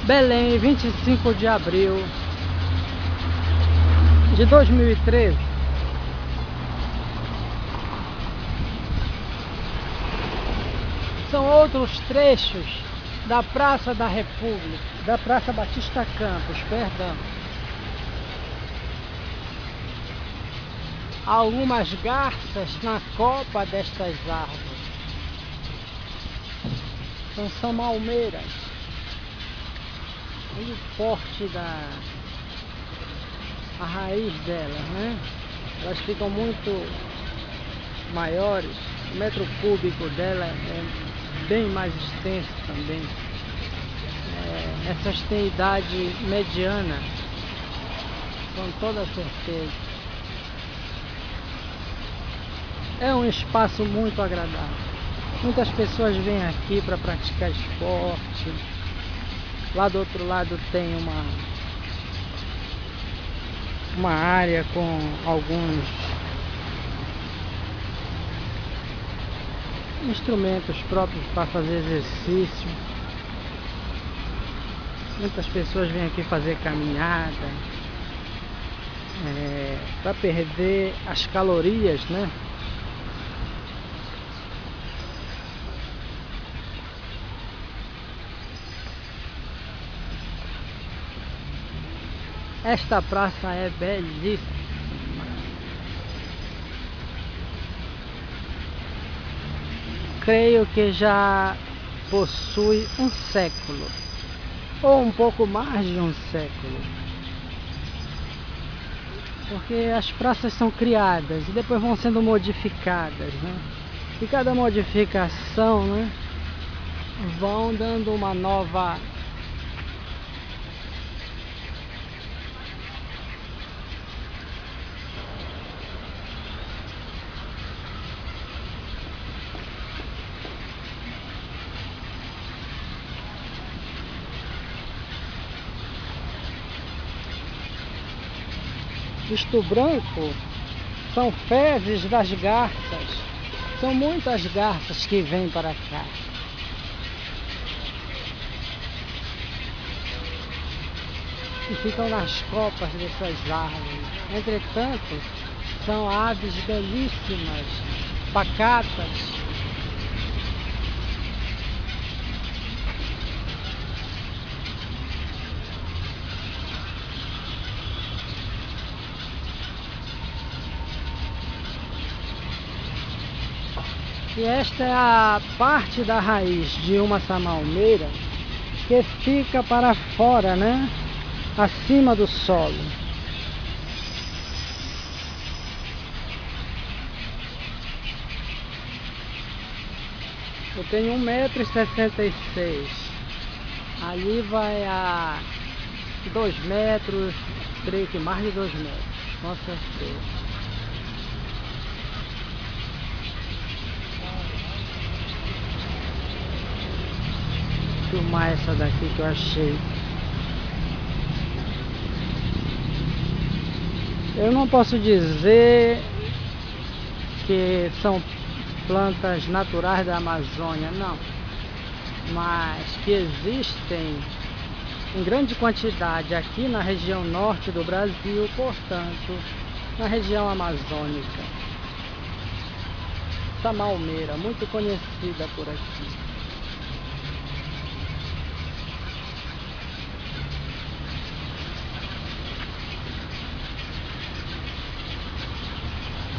Belém, 25 de abril de 2013. São outros trechos da Praça da República, da Praça Batista Campos, perdão. Algumas garças na copa destas árvores. São malmeiras. Olha o porte a raiz delas, né? Elas ficam muito maiores. O metro cúbico dela é bem mais extenso também. Essas têm idade mediana, com toda certeza. É um espaço muito agradável. Muitas pessoas vêm aqui para praticar esporte. Lá do outro lado tem uma área com alguns instrumentos próprios para fazer exercício. Muitas pessoas vêm aqui fazer caminhada, para perder as calorias, né? Esta praça é belíssima. Creio que já possui um século, ou um pouco mais de um século, porque as praças são criadas e depois vão sendo modificadas, né? E cada modificação, né, vão dando uma nova isto branco são fezes das garças. São muitas garças que vêm para cá. E ficam nas copas dessas árvores. Entretanto, são aves belíssimas, pacatas. E esta é a parte da raiz de uma samalmeira que fica para fora, né? Acima do solo. Eu tenho 1,66 m. Ali vai a 2 metros, creio que mais de 2 metros, com certeza. Vou filmar essa daqui que eu achei. Eu não posso dizer que são plantas naturais da Amazônia, não, mas que existem em grande quantidade aqui na região norte do Brasil, portanto, na região amazônica. Samalmeira, muito conhecida por aqui.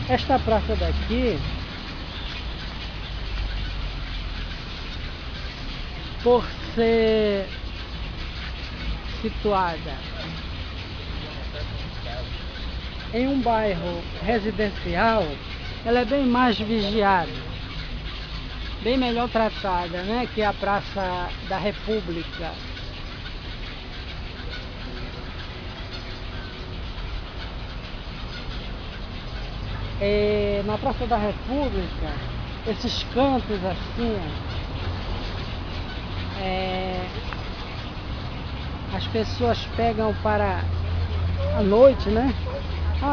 Esta praça daqui, por ser situada em um bairro residencial, ela é bem mais vigiada, bem melhor tratada, né, que a Praça da República. Na Praça da República, esses cantos assim, as pessoas pegam para a noite, né?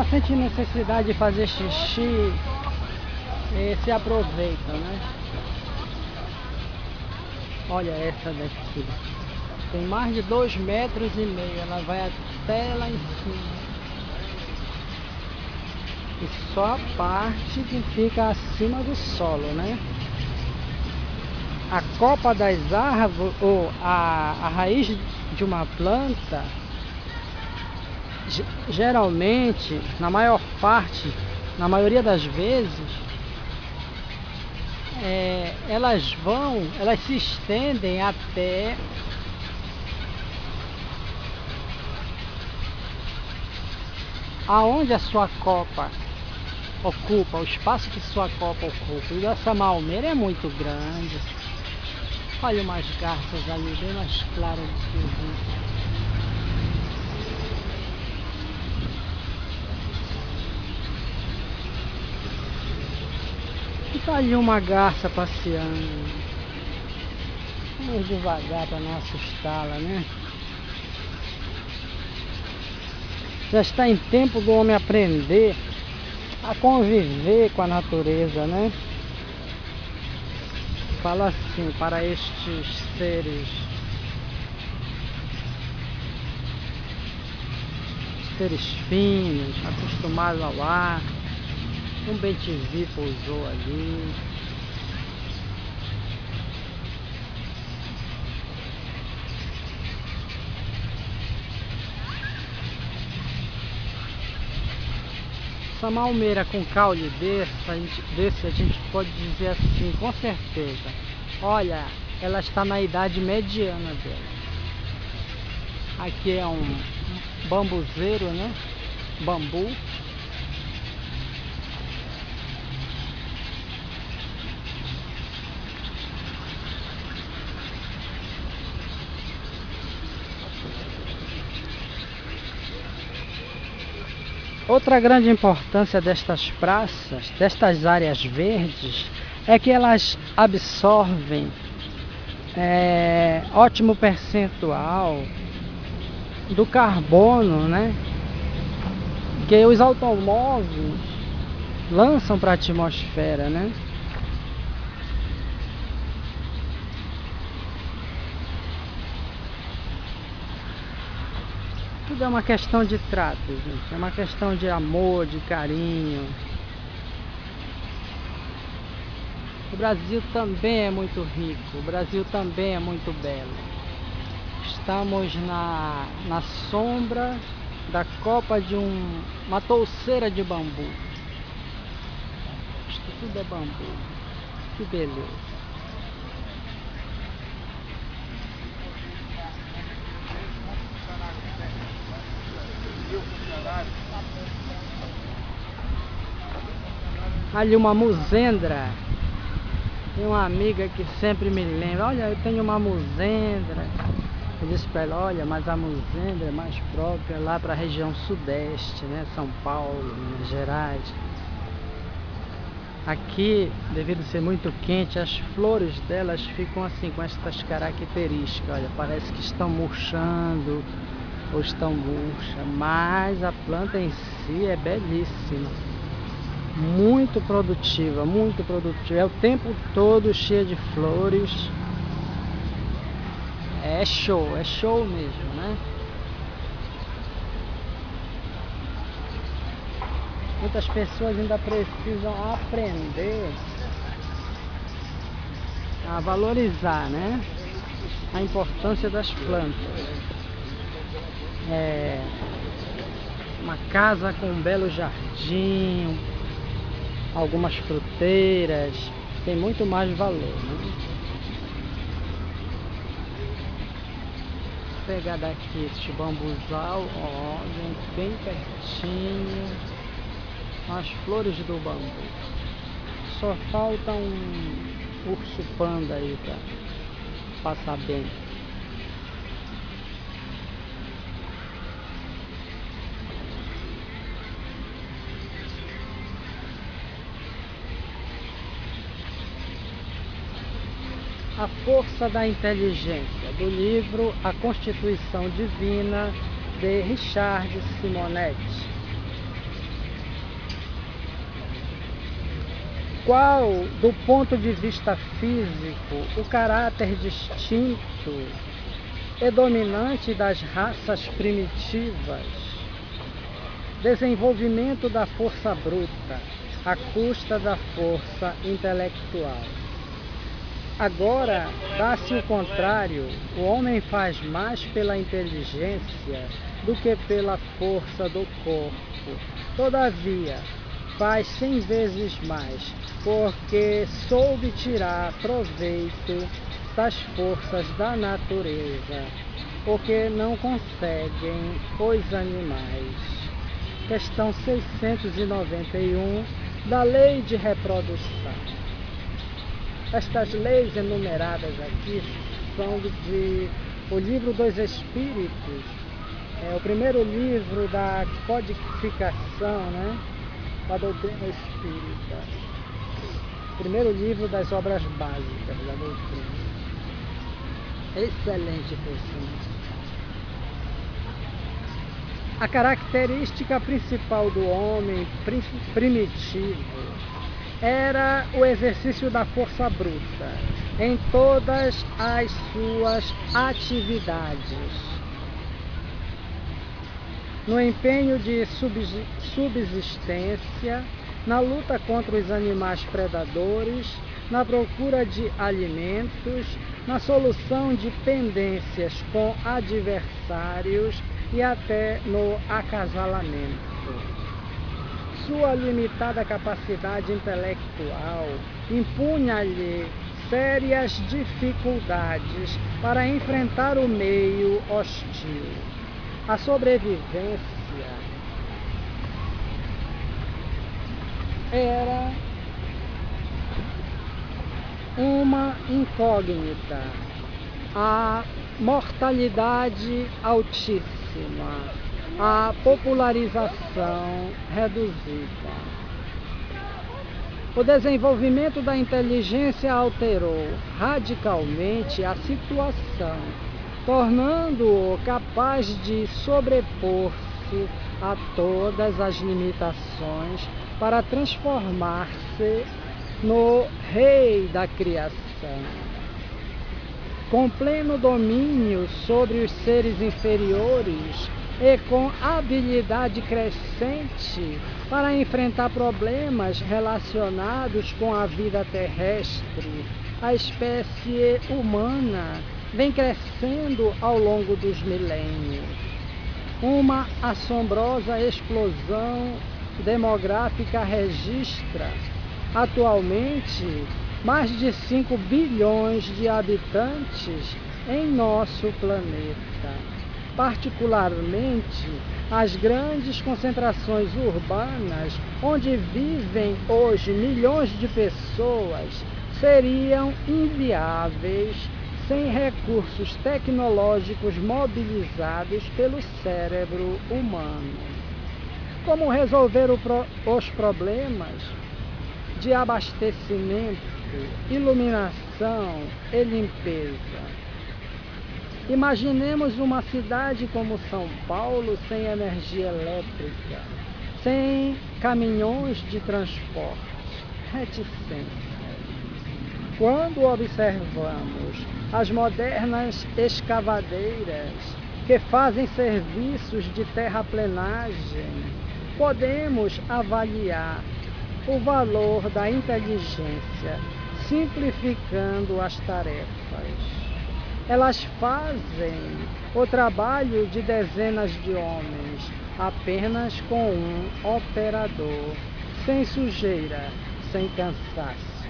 Sente necessidade de fazer xixi, se aproveitam, né? Olha essa daqui. Tem mais de 2,5 metros, ela vai até lá em cima. E só a parte que fica acima do solo, né? A copa das árvores, ou a raiz de uma planta, geralmente, na maior parte, na maioria das vezes, elas se estendem até aonde a sua copa ocupa, o espaço que sua copa ocupa. E essa malmeira é muito grande. Olha umas garças ali, bem mais claras do que eu vi. E tá ali uma garça passeando. Vamos devagar para não assustá-la, né? Já está em tempo do homem aprender a conviver com a natureza, né? Fala assim para estes seres finos, acostumados ao ar. Um bem-te-vi pousou ali. Essa malmeira com caule desse a gente pode dizer assim, com certeza. Olha, ela está na idade mediana dela. Aqui é um bambuzeiro, né? Bambu. Outra grande importância destas praças, destas áreas verdes, é que elas absorvem ótimo percentual do carbono, né, que os automóveis lançam para a atmosfera, né? Tudo é uma questão de trato, gente. É uma questão de amor, de carinho. O Brasil também é muito rico. O Brasil também é muito belo. Estamos na sombra da copa de uma touceira de bambu. Acho que tudo é bambu. Que beleza. Ali uma muzendra. Tem uma amiga que sempre me lembra: olha, eu tenho uma muzendra. Eu disse para ela: olha, mas a muzendra é mais própria lá para a região sudeste, né? São Paulo, Minas Gerais. Aqui, devido ser muito quente, as flores delas ficam assim, com essas características. Olha, parece que estão murchando ou estão murchas, mas a planta em si é belíssima. Muito produtiva, muito produtiva. É o tempo todo cheia de flores. É show mesmo, né? Muitas pessoas ainda precisam aprender a valorizar, né, a importância das plantas. Uma casa com um belo jardim, algumas fruteiras, tem muito mais valor, né? Vou pegar daqui este bambuzal, ó, bem pertinho, as flores do bambu. Só falta um urso panda aí pra passar bem. A Força da Inteligência, do livro A Constituição Divina, de Richard Simonetti. qual, do ponto de vista físico, o caráter distinto e dominante das raças primitivas, desenvolvimento da força bruta à custa da força intelectual. Agora, dá-se o contrário, o homem faz mais pela inteligência do que pela força do corpo. Todavia, faz 100 vezes mais, porque soube tirar proveito das forças da natureza, o que não conseguem os animais. Questão 691 da Lei de Reprodução. Estas leis enumeradas aqui são o Livro dos Espíritos, o primeiro livro da codificação, né, da doutrina espírita. Primeiro livro das obras básicas da doutrina. Excelente pessoa. A característica principal do homem primitivo era o exercício da força bruta em todas as suas atividades, no empenho de subsistência, na luta contra os animais predadores, na procura de alimentos, na solução de pendências com adversários e até no acasalamento. Sua limitada capacidade intelectual impunha-lhe sérias dificuldades para enfrentar o meio hostil. A sobrevivência era uma incógnita, a mortalidade altíssima, a popularização reduzida. O desenvolvimento da inteligência alterou radicalmente a situação, tornando-o capaz de sobrepor-se a todas as limitações para transformar-se no rei da criação. Com pleno domínio sobre os seres inferiores e com habilidade crescente para enfrentar problemas relacionados com a vida terrestre, a espécie humana vem crescendo ao longo dos milênios. Uma assombrosa explosão demográfica registra atualmente mais de 5 bilhões de habitantes em nosso planeta. Particularmente, as grandes concentrações urbanas, onde vivem hoje milhões de pessoas, seriam inviáveis sem recursos tecnológicos mobilizados pelo cérebro humano. Como resolver os problemas de abastecimento, iluminação e limpeza? Imaginemos uma cidade como São Paulo sem energia elétrica, sem caminhões de transporte, reticência. Quando observamos as modernas escavadeiras que fazem serviços de terraplenagem, podemos avaliar o valor da inteligência, simplificando as tarefas. Elas fazem o trabalho de dezenas de homens, apenas com um operador, sem sujeira, sem cansaço.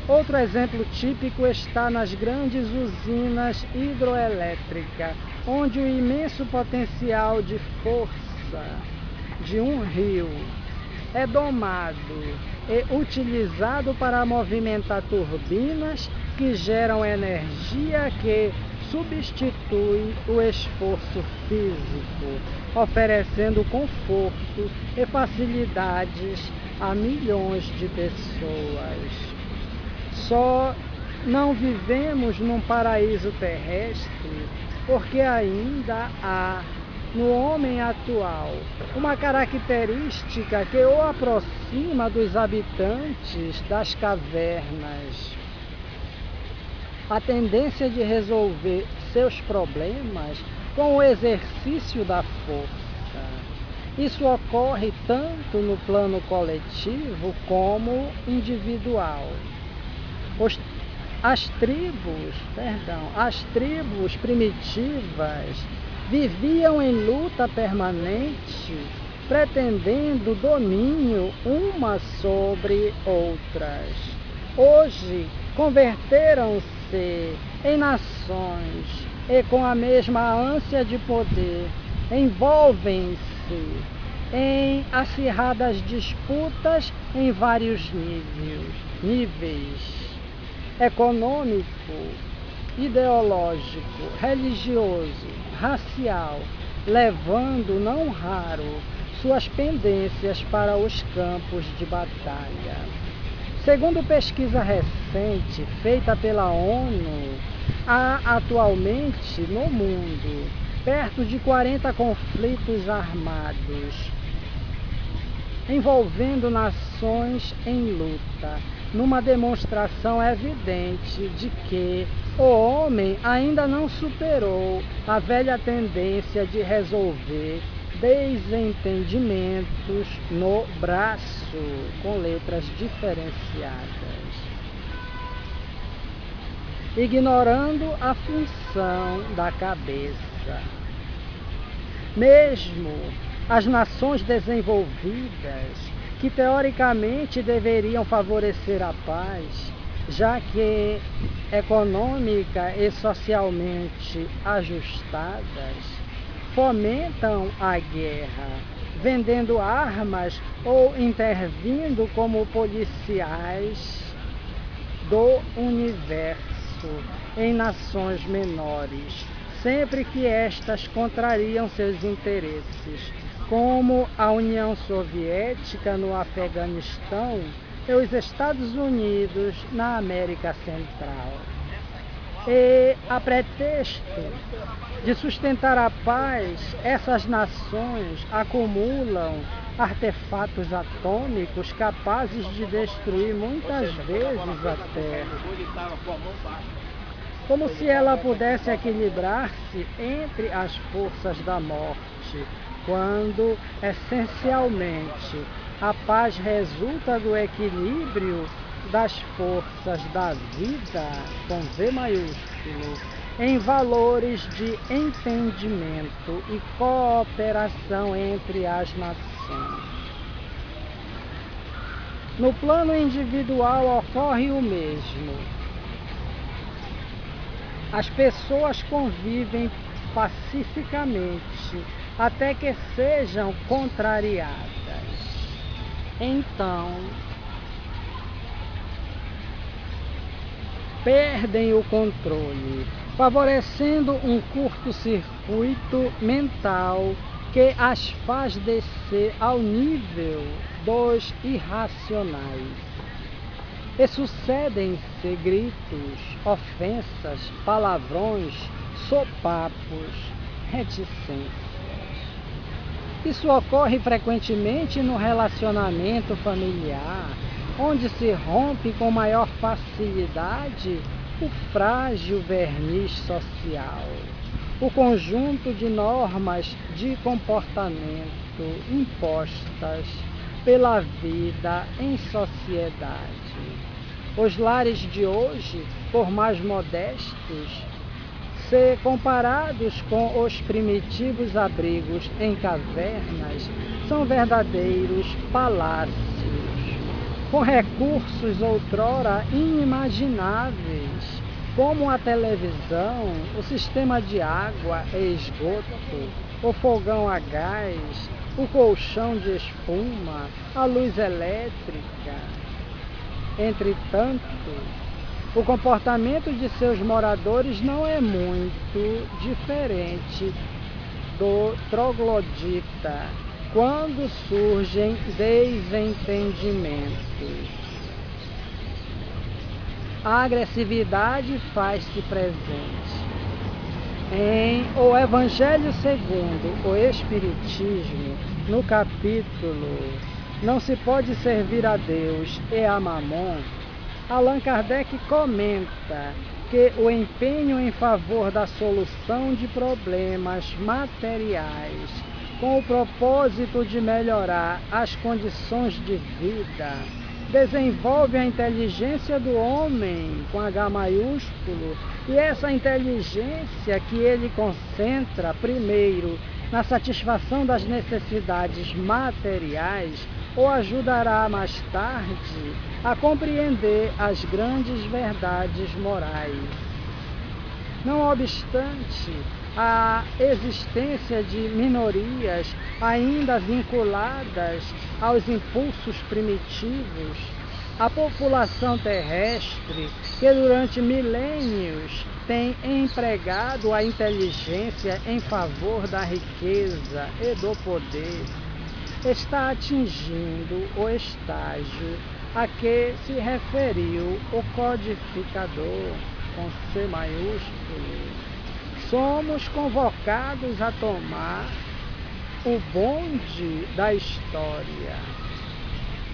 Outro exemplo típico está nas grandes usinas hidroelétricas, onde o imenso potencial de força de um rio é domado e utilizado para movimentar turbinas que geram energia que substitui o esforço físico, oferecendo conforto e facilidades a milhões de pessoas. Só não vivemos num paraíso terrestre porque ainda há no homem atual, uma característica que o aproxima dos habitantes das cavernas. A tendência de resolver seus problemas com o exercício da força. Isso ocorre tanto no plano coletivo como individual. As tribos primitivas viviam em luta permanente, pretendendo domínio umas sobre outras. Hoje, converteram-se em nações e, com a mesma ânsia de poder, envolvem-se em acirradas disputas em vários níveis econômico, ideológico, religioso, racial, levando não raro suas pendências para os campos de batalha. Segundo pesquisa recente feita pela ONU, há atualmente no mundo perto de 40 conflitos armados envolvendo nações em luta, numa demonstração evidente de que o homem ainda não superou a velha tendência de resolver desentendimentos no braço, com letras diferenciadas, ignorando a função da cabeça. Mesmo as nações desenvolvidas, que teoricamente deveriam favorecer a paz, já que econômica e socialmente ajustadas, fomentam a guerra, vendendo armas ou intervindo como policiais do universo em nações menores, sempre que estas contrariam seus interesses, como a União Soviética no Afeganistão e os Estados Unidos na América Central. E, a pretexto de sustentar a paz, essas nações acumulam artefatos atômicos capazes de destruir muitas vezes a Terra, como se ela pudesse equilibrar-se entre as forças da morte, quando, essencialmente, a paz resulta do equilíbrio das forças da vida, com V maiúsculo, em valores de entendimento e cooperação entre as nações. No plano individual ocorre o mesmo. As pessoas convivem pacificamente até que sejam contrariadas. Então, perdem o controle, favorecendo um curto-circuito mental que as faz descer ao nível dos irracionais. E sucedem-se gritos, ofensas, palavrões, sopapos, reticências. Isso ocorre frequentemente no relacionamento familiar, onde se rompe com maior facilidade o frágil verniz social, o conjunto de normas de comportamento impostas pela vida em sociedade. Os lares de hoje, por mais modestos, se comparados com os primitivos abrigos em cavernas, são verdadeiros palácios, com recursos outrora inimagináveis, como a televisão, o sistema de água e esgoto, o fogão a gás, o colchão de espuma, a luz elétrica. Entretanto, o comportamento de seus moradores não é muito diferente do troglodita quando surgem desentendimentos. A agressividade faz-se presente. Em O Evangelho segundo o Espiritismo, no capítulo Não se pode servir a Deus e a Mamon, Allan Kardec comenta que o empenho em favor da solução de problemas materiais, com o propósito de melhorar as condições de vida, desenvolve a inteligência do homem, com H maiúsculo, e essa inteligência que ele concentra, primeiro, na satisfação das necessidades materiais, o ajudará mais tarde a compreender as grandes verdades morais. Não obstante a existência de minorias ainda vinculadas aos impulsos primitivos, a população terrestre, que durante milênios tem empregado a inteligência em favor da riqueza e do poder, está atingindo o estágio a que se referiu o codificador, com C maiúsculo. Somos convocados a tomar o bonde da história,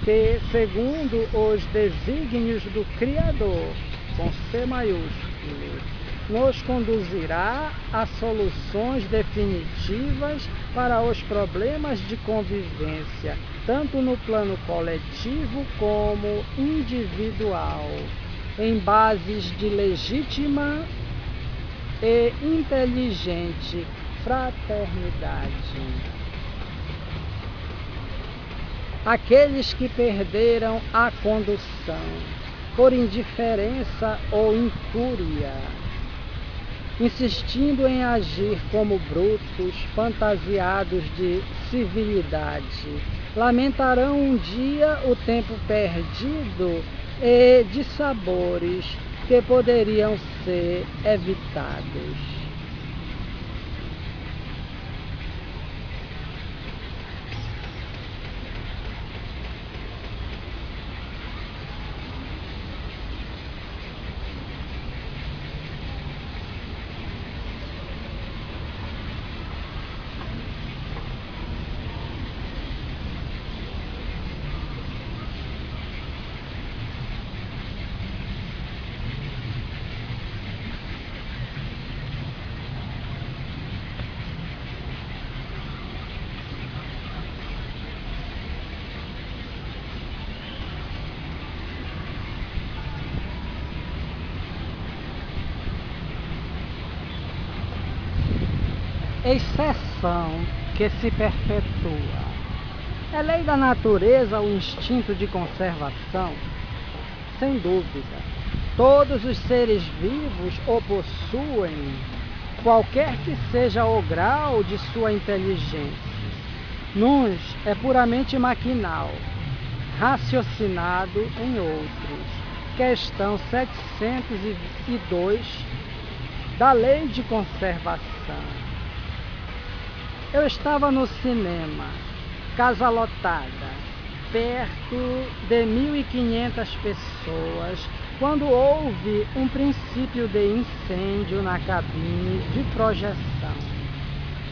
que, segundo os desígnios do Criador, com C maiúsculo, nos conduzirá a soluções definitivas para os problemas de convivência, tanto no plano coletivo como individual, em bases de legítima e inteligente fraternidade. Aqueles que perderam a condução por indiferença ou incúria, insistindo em agir como brutos fantasiados de civilidade, lamentarão um dia o tempo perdido e de sabores que poderiam ser evitados. Exceção que se perpetua. É lei da natureza o instinto de conservação? Sem dúvida. Todos os seres vivos o possuem, qualquer que seja o grau de sua inteligência. Nuns é puramente maquinal, raciocinado em outros. Questão 702 da Lei de Conservação. Eu estava no cinema, casa lotada, perto de 1.500 pessoas, quando houve um princípio de incêndio na cabine de projeção.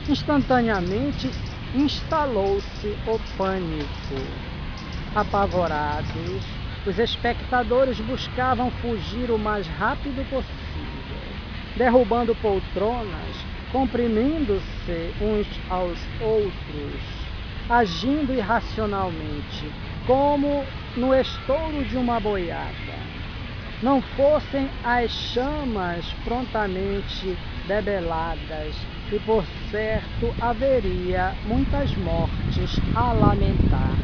Instantaneamente instalou-se o pânico. Apavorados, os espectadores buscavam fugir o mais rápido possível, derrubando poltronas, comprimindo-se uns aos outros, agindo irracionalmente, como no estouro de uma boiada. Não fossem as chamas prontamente debeladas, e por certo haveria muitas mortes a lamentar.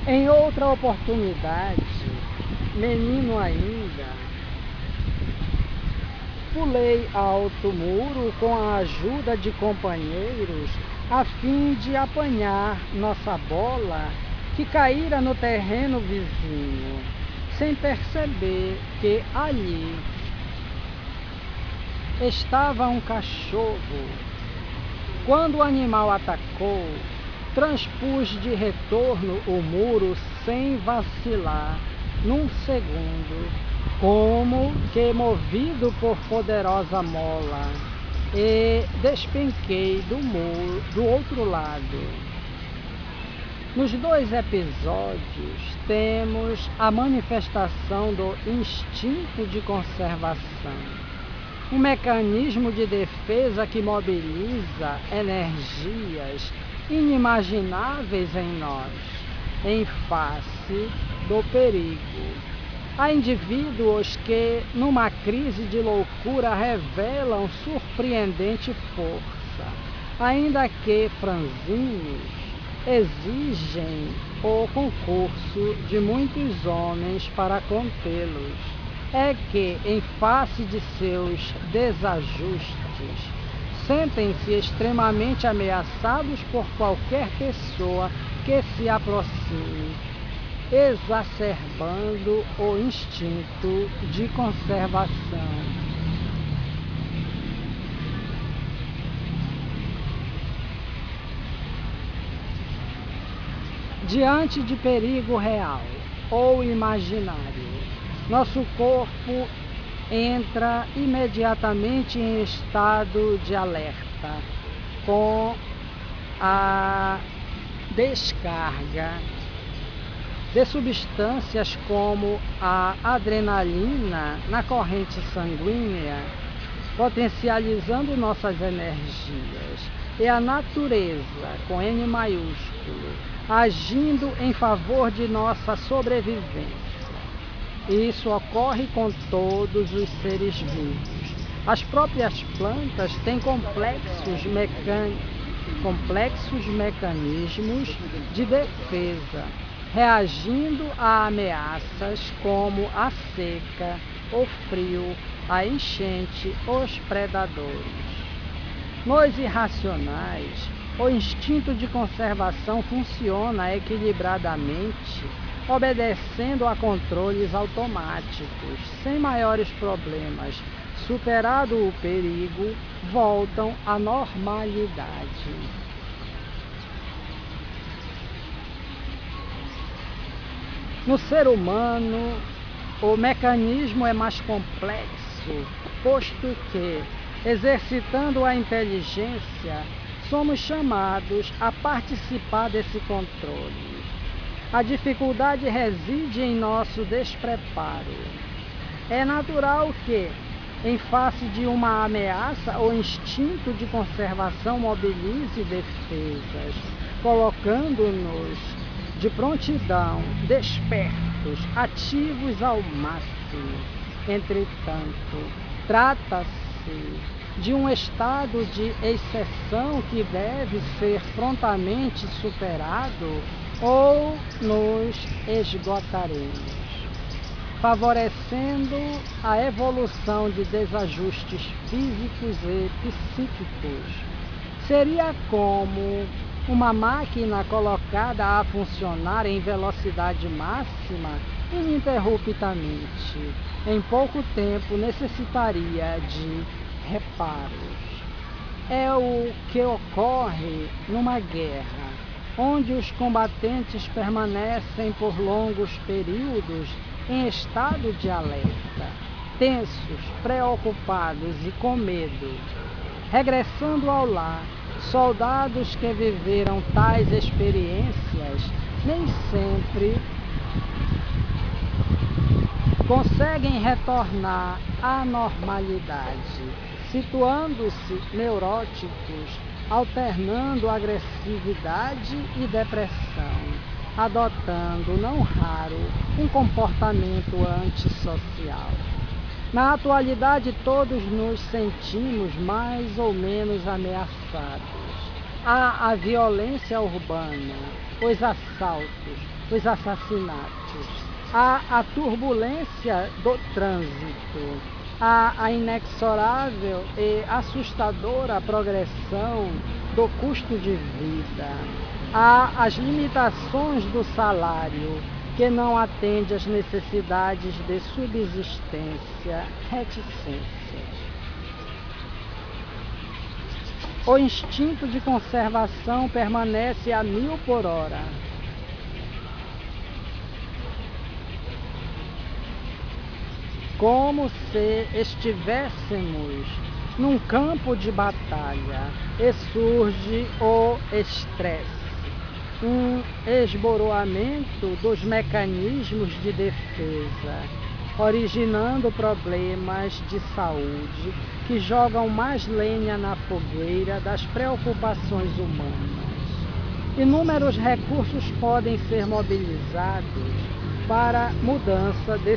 Em outra oportunidade, menino ainda, pulei alto muro com a ajuda de companheiros a fim de apanhar nossa bola que caíra no terreno vizinho, sem perceber que ali estava um cachorro. Quando o animal atacou, transpus de retorno o muro sem vacilar, num segundo, como que movido por poderosa mola, e despenquei do muro do outro lado. Nos dois episódios, temos a manifestação do instinto de conservação, um mecanismo de defesa que mobiliza energias inimagináveis em nós, em face do perigo. Há indivíduos que, numa crise de loucura, revelam surpreendente força, ainda que franzinos, exigem o concurso de muitos homens para contê-los. É que, em face de seus desajustes, sentem-se extremamente ameaçados por qualquer pessoa que se aproxime, exacerbando o instinto de conservação. Diante de perigo real ou imaginário, nosso corpo entra imediatamente em estado de alerta, com a descarga de substâncias como a adrenalina na corrente sanguínea, potencializando nossas energias, e a natureza, com N maiúsculo, agindo em favor de nossa sobrevivência. Isso ocorre com todos os seres vivos. As próprias plantas têm complexos mecanismos de defesa, reagindo a ameaças como a seca, o frio, a enchente, os predadores. Nos irracionais, o instinto de conservação funciona equilibradamente, obedecendo a controles automáticos, sem maiores problemas. Superado o perigo, voltam à normalidade. No ser humano, o mecanismo é mais complexo, posto que, exercitando a inteligência, somos chamados a participar desse controle. A dificuldade reside em nosso despreparo. É natural que, em face de uma ameaça, o instinto de conservação mobilize defesas, colocando-nos de prontidão, despertos, ativos ao máximo. Entretanto, trata-se de um estado de exceção que deve ser prontamente superado ou nos esgotaremos, favorecendo a evolução de desajustes físicos e psíquicos. Seria como uma máquina colocada a funcionar em velocidade máxima ininterruptamente. Em pouco tempo necessitaria de reparos. É o que ocorre numa guerra, onde os combatentes permanecem por longos períodos em estado de alerta, tensos, preocupados e com medo. Regressando ao lar, soldados que viveram tais experiências nem sempre conseguem retornar à normalidade, situando-se neuróticos, alternando agressividade e depressão, adotando, não raro, um comportamento antissocial. Na atualidade, todos nos sentimos mais ou menos ameaçados. Há a violência urbana, os assaltos, os assassinatos, há a turbulência do trânsito, há a inexorável e assustadora progressão do custo de vida, há as limitações do salário, que não atende às necessidades de subsistência, reticências. o instinto de conservação permanece a 1000 por hora. Como se estivéssemos num campo de batalha e surge o estresse, um esboroamento dos mecanismos de defesa, originando problemas de saúde que jogam mais lenha na fogueira das preocupações humanas. Inúmeros recursos podem ser mobilizados para mudança desse